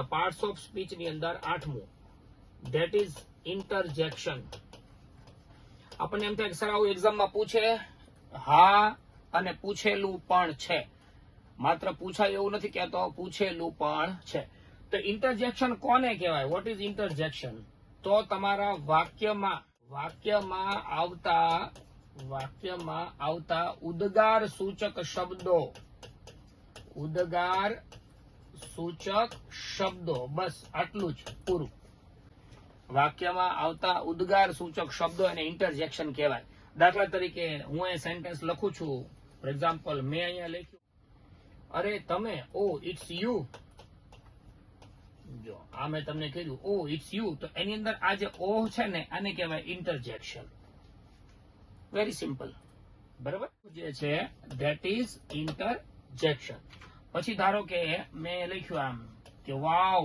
Parts of speech ની અંદર 8મું that is ઇન્ટરજેક્શન. આપણને એમ થાય કે સર આવું એક્ઝામમાં પૂછે, હા, અને પૂછેલું પણ છે. માત્ર પૂછાય એવું નથી કહેતો, પૂછેલું પણ છે. તો ઇન્ટરજેક્શન કોને કહેવાય? What is interjection? તો તમારા વાક્યમાં આવતા ઉદ્ગાર સૂચક શબ્દો, બસ આટલું જ પૂરું. વાક્યમાં આવતા ઉદ્ગાર સૂચક શબ્દો એને ઇન્ટરજેક્શન કહેવાય. દાખલા તરીકે હું એ સેન્ટેન્સ લખું છું, ફોર એક્ઝામ્પલ મેં અહીંયા લખ્યું, અરે તમે, ઓ ઇટ્સ યુ. જો આ મેં તમને કીધું ઓ ઇટ્સ યુ, તો એની અંદર આ જે ઓ છે ને આને કહેવાય ઇન્ટરજેક્શન. વેરી સિમ્પલ, બરાબર જે છે ધેટ ઇઝ ઇન્ટરજેક્શન. પછી ધારો કે મેં લખ્યું આમ કે વાવ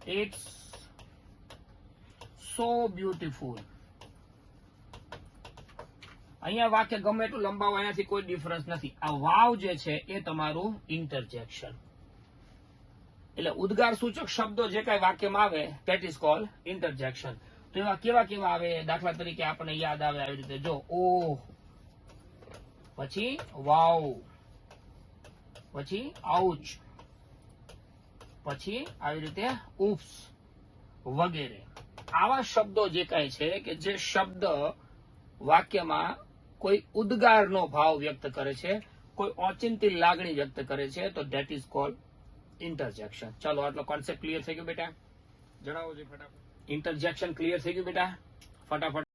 ઇટ્સ સો બ્યુટીફુલ. અહીંયા વાક્ય ગમે એટલું લંબાવો, એનાથી કોઈ ડિફરન્સ નથી. આ વાવ જે છે એ તમારું ઇન્ટરજેક્શન. એટલે ઉદ્ગાર સૂચક શબ્દો જે કઈ વાક્યમાં આવે ધેટ ઇઝ કોલ્ડ ઇન્ટરજેક્શન. તો એવા કેવા કેવા આવે? દાખલા તરીકે આપણને યાદ આવે આવી રીતે, જો ઓ, પછી વાવ, પછી આઉચ, પછી આવી રીતે ઉપ્સ વગેરે. આવા શબ્દો જે કઈ છે કે જે શબ્દ વાક્યમાં કોઈ ઉદ્ગારનો ભાવ વ્યક્ત કરે છે, કોઈ ઓચિંતી લાગણી વ્યક્ત કરે છે, તો ધેટ ઇઝ કોલ્ડ ઇન્ટરજેક્શન. ચાલો આટલો કોન્સેપ્ટ ક્લિયર થઈ ગયો બેટા? જણાવો જોઈએ ફટાફટ. ઇન્ટરજેક્શન ક્લિયર થઈ ગયું બેટા? ફટાફટ.